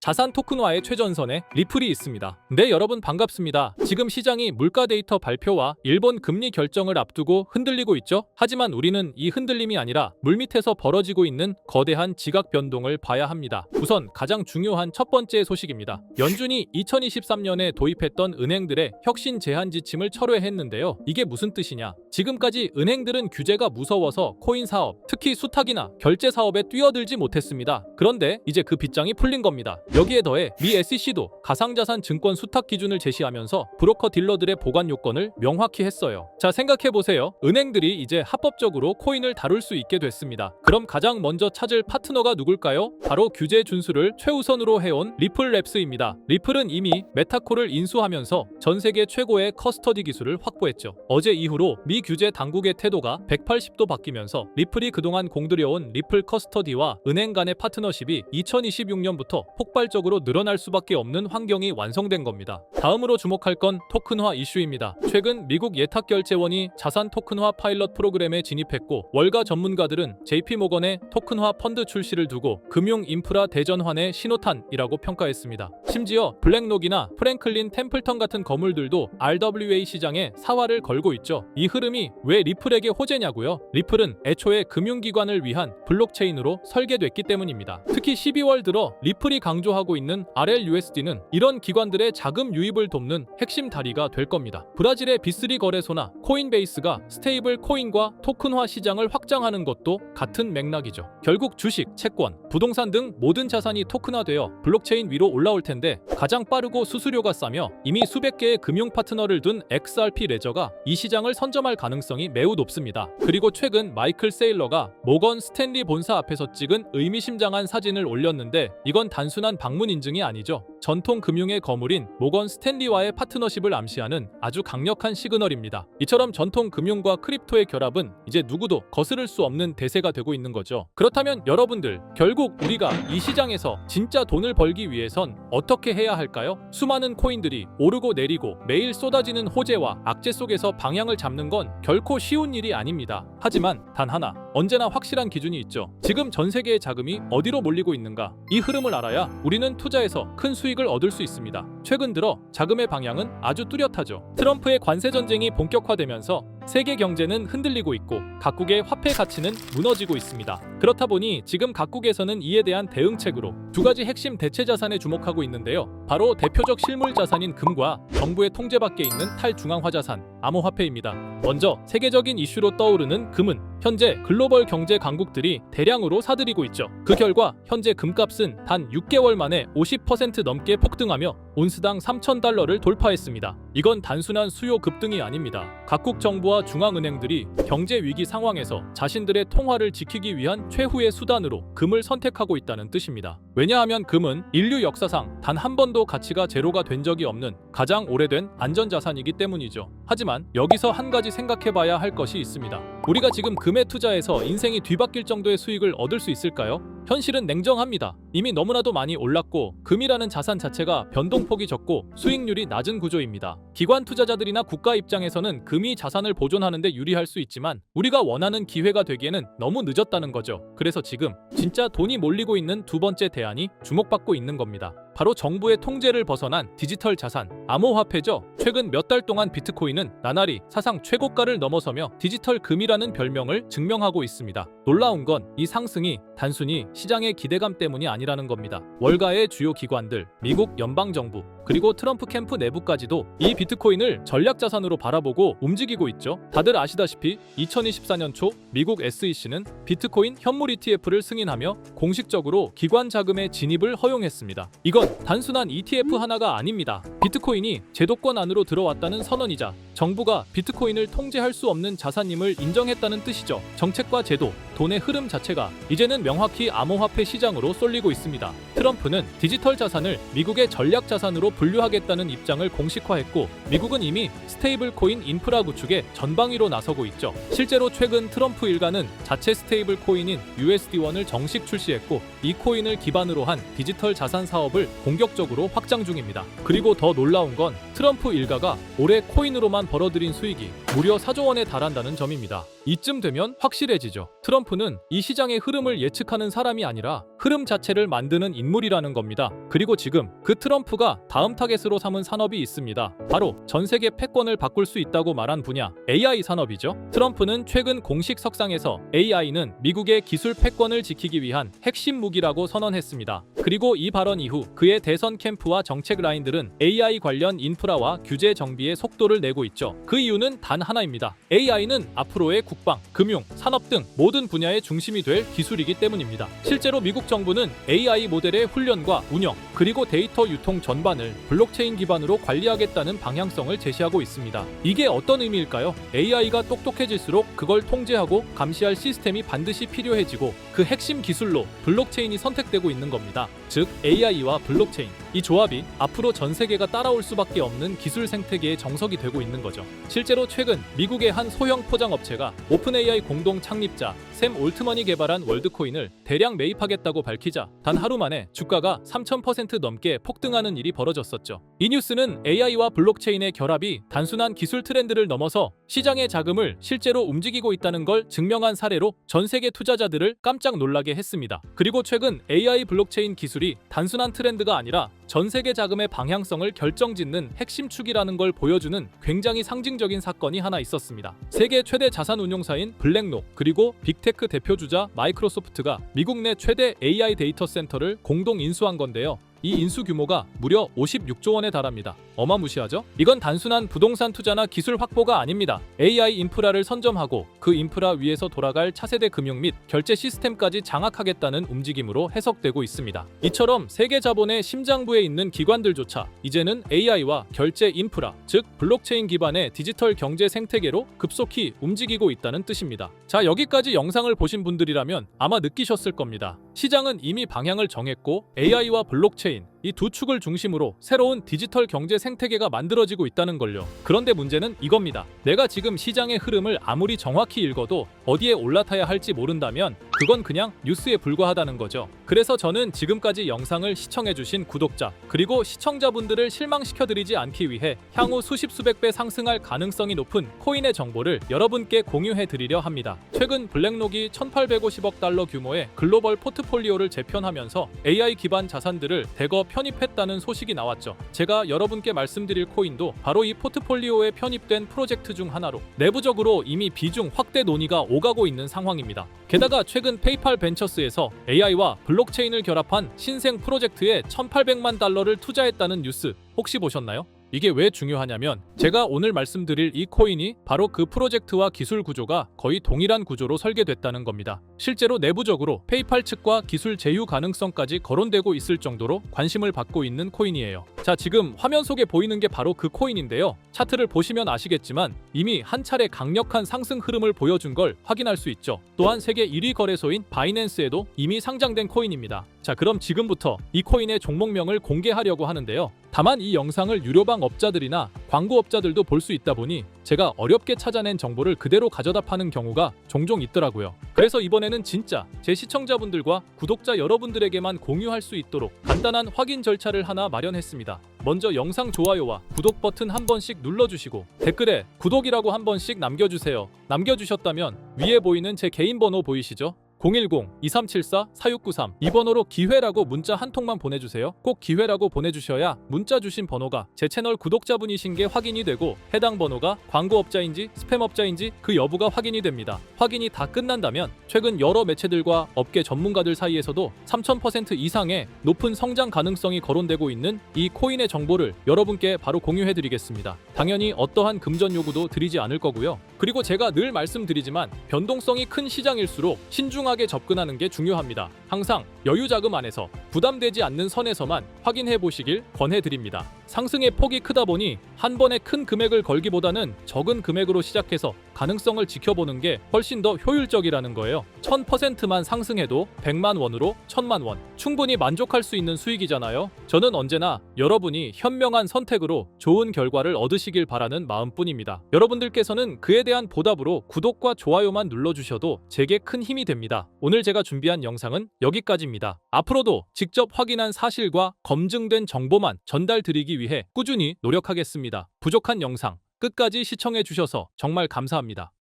자산 토큰화의 최전선에 리플이 있습니다. 네, 여러분 반갑습니다. 지금 시장이 물가 데이터 발표와 일본 금리 결정을 앞두고 흔들리고 있죠. 하지만 우리는 이 흔들림이 아니라 물밑에서 벌어지고 있는 거대한 지각 변동을 봐야 합니다. 우선 가장 중요한 첫 번째 소식입니다. 연준이 2023년에 도입했던 은행들의 혁신 제한 지침을 철회했는데요. 이게 무슨 뜻이냐? 지금까지 은행들은 규제가 무서워서 코인 사업, 특히 수탁이나 결제 사업에 뛰어들지 못했습니다. 그런데 이제 그 빗장이 풀린 겁니다. 여기에 더해 미 SEC도 가상자산 증권 수탁 기준을 제시하면서 브로커 딜러들의 보관 요건을 명확히 했어요. 자, 생각해보세요. 은행들이 이제 합법적으로 코인을 다룰 수 있게 됐습니다. 그럼 가장 먼저 찾을 파트너가 누굴까요? 바로 규제 준수를 최우선으로 해온 리플랩스입니다. 리플은 이미 메타코를 인수하면서 전 세계 최고의 커스터디 기술을 확보했죠. 어제 이후로 미 규제 당국의 태도가 180도 바뀌면서 리플이 그동안 공들여온 리플 커스터디와 은행 간의 파트너십이 2026년부터 폭발적으로 늘어날 수밖에 없는 환경이 완성된 겁니다. 다음으로 주목할 건 토큰화 이슈입니다. 최근 미국 예탁결제원이 자산 토큰화 파일럿 프로그램에 진입했고, 월가 전문가들은 JP모건의 토큰화 펀드 출시를 두고 금융 인프라 대전환의 신호탄이라고 평가했습니다. 심지어 블랙록이나 프랭클린 템플턴 같은 거물들도 RWA 시장에 사활을 걸고 있죠. 이 흐름이 왜 리플에게 호재냐고요? 리플은 애초에 금융기관을 위한 블록체인으로 설계됐기 때문입니다. 특히 12월 들어 리플이 강조하고 있는 RLUSD는 이런 기관들의 자금 유입을 돕는 핵심 다리가 될 겁니다. 브라질의 B3 거래소나 코인베이스가 스테이블 코인과 토큰화 시장을 확장하는 것도 같은 맥락이죠. 결국 주식, 채권, 부동산 등 모든 자산이 토큰화되어 블록체인 위로 올라올 텐데, 가장 빠르고 수수료가 싸며 이미 수백 개의 금융 파트너를 둔 XRP 레저가 이 시장을 선점할 가능성이 매우 높습니다. 그리고 최근 마이클 세일러가 모건 스탠리 본사 앞에서 찍은 의미심장한 사진을 올렸는데, 이건 단순한 방문 인증이 아니죠. 전통 금융의 거물인 모건 스탠리와의 파트너십을 암시하는 아주 강력한 시그널입니다. 이처럼 전통 금융과 크립토의 결합은 이제 누구도 거스를 수 없는 대세가 되고 있는 거죠. 그렇다면 여러분들, 결국 우리가 이 시장에서 진짜 돈을 벌기 위해선 어떻게 해야 할까요? 수많은 코인들이 오르고 내리고 매일 쏟아지는 호재와 악재 속에서 방향을 잡는 건 결코 쉬운 일이 아닙니다. 하지만 단 하나, 언제나 확실한 기준이 있죠. 지금 전 세계의 자금이 어디로 몰리고 있는가? 이 흐름을 알아야 우리는 투자에서 큰 수익을 얻을 수 있습니다. 최근 들어 자금의 방향은 아주 뚜렷하죠. 트럼프의 관세 전쟁이 본격화되면서 세계 경제는 흔들리고 있고 각국의 화폐 가치는 무너지고 있습니다. 그렇다 보니 지금 각국에서는 이에 대한 대응책으로 두 가지 핵심 대체 자산에 주목하고 있는데요. 바로 대표적 실물 자산인 금과 정부의 통제 밖에 있는 탈중앙화 자산, 암호화폐입니다. 먼저 세계적인 이슈로 떠오르는 금은 현재 글로벌 경제 강국들이 대량으로 사들이고 있죠. 그 결과 현재 금값은 단 6개월 만에 50% 넘게 폭등하며 온스당 3,000달러를 돌파했습니다. 이건 단순한 수요 급등이 아닙니다. 각국 정부와 중앙은행들이 경제 위기 상황에서 자신들의 통화를 지키기 위한 최후의 수단으로 금을 선택하고 있다는 뜻입니다. 왜냐하면 금은 인류 역사상 단 한 번도 가치가 제로가 된 적이 없는 가장 오래된 안전자산이기 때문이죠. 하지만 여기서 한 가지 생각해봐야 할 것이 있습니다. 우리가 지금 금에 투자해서 인생이 뒤바뀔 정도의 수익을 얻을 수 있을까요? 현실은 냉정합니다. 이미 너무나도 많이 올랐고 금이라는 자산 자체가 변동폭이 적고 수익률이 낮은 구조입니다. 기관 투자자들이나 국가 입장에서는 금이 자산을 보존하는 데 유리할 수 있지만 우리가 원하는 기회가 되기에는 너무 늦었다는 거죠. 그래서 지금 진짜 돈이 몰리고 있는 두 번째 대안이 주목받고 있는 겁니다. 바로 정부의 통제를 벗어난 디지털 자산, 암호화폐죠. 최근 몇 달 동안 비트코인은 나날이 사상 최고가를 넘어서며 디지털 금이라는 별명을 증명하고 있습니다. 놀라운 건 이 상승이 단순히 시장의 기대감 때문이 아니라는 겁니다. 월가의 주요 기관들, 미국 연방정부, 그리고 트럼프 캠프 내부까지도 이 비트코인을 전략자산으로 바라보고 움직이고 있죠. 다들 아시다시피 2024년 초 미국 SEC는 비트코인 현물 ETF를 승인하며 공식적으로 기관 자금의 진입을 허용했습니다. 이건 단순한 ETF 하나가 아닙니다. 비트코인이 제도권 안으로 들어왔다는 선언이자 정부가 비트코인을 통제할 수 없는 자산임을 인정했다는 뜻이죠. 정책과 제도, 돈의 흐름 자체가 이제는 명확히 암호화폐 시장으로 쏠리고 있습니다. 트럼프는 디지털 자산을 미국의 전략 자산으로 분류하겠다는 입장을 공식화했고, 미국은 이미 스테이블 코인 인프라 구축에 전방위로 나서고 있죠. 실제로 최근 트럼프 일가는 자체 스테이블 코인인 USD1을 정식 출시했고, 이 코인을 기반으로 한 디지털 자산 사업을 본격적으로 확장 중입니다. 그리고 더 놀라운 건 트럼프 일가가 올해 코인으로만 벌어들인 수익이 무려 4조 원에 달한다는 점입니다. 이쯤 되면 확실해지죠. 트럼프는 이 시장의 흐름을 예측하는 사람이 아니라 흐름 자체를 만드는 인물이라는 겁니다. 그리고 지금 그 트럼프가 다음 타겟으로 삼은 산업이 있습니다. 바로 전 세계 패권을 바꿀 수 있다고 말한 분야, AI 산업이죠. 트럼프는 최근 공식 석상에서 AI는 미국의 기술 패권을 지키기 위한 핵심 무기라고 선언했습니다. 그리고 이 발언 이후 그의 대선 캠프와 정책 라인들은 AI 관련 인프라와 규제 정비에 속도를 내고 있죠. 그 이유는 단 하나입니다. AI는 앞으로의 국방, 금융, 산업 등 모든 분야의 중심이 될 기술이기 때문입니다. 실제로 미국 정부는 AI 모델의 훈련과 운영, 그리고 데이터 유통 전반을 블록체인 기반으로 관리하겠다는 방향성을 제시하고 있습니다. 이게 어떤 의미일까요? AI가 똑똑해질수록 그걸 통제하고 감시할 시스템이 반드시 필요해지고 그 핵심 기술로 블록체인이 선택되고 있는 겁니다. 즉 AI와 블록체인, 이 조합이 앞으로 전 세계가 따라올 수밖에 없는 기술 생태계의 정석이 되고 있는 거죠. 실제로 최근 미국의 한 소형 포장 업체가 오픈AI 공동 창립자 샘 올트먼이 개발한 월드코인을 대량 매입하겠다고 밝히자 단 하루 만에 주가가 3000% 넘게 폭등하는 일이 벌어졌었죠. 이 뉴스는 AI와 블록체인의 결합이 단순한 기술 트렌드를 넘어서 시장의 자금을 실제로 움직이고 있다는 걸 증명한 사례로 전 세계 투자자들을 깜짝 놀라게 했습니다. 그리고 최근 AI 블록체인 기술이 단순한 트렌드가 아니라 전 세계 자금의 방향성을 결정짓는 핵심 축이라는 걸 보여주는 굉장히 상징적인 사건이 하나 있었습니다. 세계 최대 자산 운용사인 블랙록 그리고 빅테크 대표주자 마이크로소프트가 미국 내 최대 AI 데이터 센터를 공동 인수한 건데요. 이 인수 규모가 무려 56조 원에 달합니다. 어마무시하죠? 이건 단순한 부동산 투자나 기술 확보가 아닙니다. AI 인프라를 선점하고 그 인프라 위에서 돌아갈 차세대 금융 및 결제 시스템까지 장악하겠다는 움직임으로 해석되고 있습니다. 이처럼 세계 자본의 심장부에 있는 기관들조차 이제는 AI와 결제 인프라, 즉 블록체인 기반의 디지털 경제 생태계로 급속히 움직이고 있다는 뜻입니다. 자, 여기까지 영상을 보신 분들이라면 아마 느끼셨을 겁니다. 시장은 이미 방향을 정했고 AI와 블록체인 이 두 축을 중심으로 새로운 디지털 경제 생태계가 만들어지고 있다는 걸요. 그런데 문제는 이겁니다. 내가 지금 시장의 흐름을 아무리 정확히 읽어도 어디에 올라타야 할지 모른다면 그건 그냥 뉴스에 불과하다는 거죠. 그래서 저는 지금까지 영상을 시청해주신 구독자 그리고 시청자분들을 실망시켜드리지 않기 위해 향후 수십 수백 배 상승할 가능성이 높은 코인의 정보를 여러분께 공유해드리려 합니다. 최근 블랙록이 1850억 달러 규모의 글로벌 포트폴리오를 재편하면서 AI 기반 자산들을 대거 편입했다는 소식이 나왔죠. 제가 여러분께 말씀드릴 코인도 바로 이 포트폴리오에 편입된 프로젝트 중 하나로 내부적으로 이미 비중 확대 논의가 오가고 있는 상황입니다. 게다가 최근 페이팔 벤처스에서 AI와 블록체인을 결합한 신생 프로젝트에 1800만 달러를 투자했다는 뉴스 혹시 보셨나요? 이게 왜 중요하냐면 제가 오늘 말씀드릴 이 코인이 바로 그 프로젝트와 기술 구조가 거의 동일한 구조로 설계됐다는 겁니다. 실제로 내부적으로 페이팔 측과 기술 제휴 가능성까지 거론되고 있을 정도로 관심을 받고 있는 코인이에요. 자, 지금 화면 속에 보이는 게 바로 그 코인인데요. 차트를 보시면 아시겠지만 이미 한 차례 강력한 상승 흐름을 보여준 걸 확인할 수 있죠. 또한 세계 1위 거래소인 바이낸스에도 이미 상장된 코인입니다. 자, 그럼 지금부터 이 코인의 종목명을 공개하려고 하는데요. 다만 이 영상을 유료방 업자들이나 광고업자들도 볼 수 있다 보니 제가 어렵게 찾아낸 정보를 그대로 가져다 파는 경우가 종종 있더라고요. 그래서 이번에는 진짜 제 시청자분들과 구독자 여러분들에게만 공유할 수 있도록 간단한 확인 절차를 하나 마련했습니다. 먼저 영상 좋아요와 구독 버튼 한 번씩 눌러주시고 댓글에 구독이라고 한 번씩 남겨주세요. 남겨주셨다면 위에 보이는 제 개인 번호 보이시죠? 010-2374-4693 이 번호로 기회라고 문자 한 통만 보내주세요. 꼭 기회라고 보내주셔야 문자 주신 번호가 제 채널 구독자분이신 게 확인이 되고 해당 번호가 광고업자인지 스팸업자인지 그 여부가 확인이 됩니다. 확인이 다 끝난다면 최근 여러 매체들과 업계 전문가들 사이에서도 3000% 이상의 높은 성장 가능성이 거론되고 있는 이 코인의 정보를 여러분께 바로 공유해드리겠습니다. 당연히 어떠한 금전 요구도 드리지 않을 거고요. 그리고 제가 늘 말씀드리지만 변동성이 큰 시장일수록 신중하게 접근하는 게 중요합니다. 항상 여유 자금 안에서 부담되지 않는 선에서만 확인해 보시길 권해드립니다. 상승의 폭이 크다 보니 한 번에 큰 금액을 걸기보다는 적은 금액으로 시작해서 가능성을 지켜보는 게 훨씬 더 효율적이라는 거예요. 1000%만 상승해도 100만 원으로 1000만 원 충분히 만족할 수 있는 수익이잖아요. 저는 언제나 여러분이 현명한 선택으로 좋은 결과를 얻으시길 바라는 마음뿐입니다. 여러분들께서는 그에 대한 보답으로 구독과 좋아요만 눌러주셔도 제게 큰 힘이 됩니다. 오늘 제가 준비한 영상은 여기까지입니다. 앞으로도 직접 확인한 사실과 검증된 정보만 전달드리기 위해 꾸준히 노력하겠습니다. 부족한 영상 끝까지 시청해 주셔서 정말 감사합니다.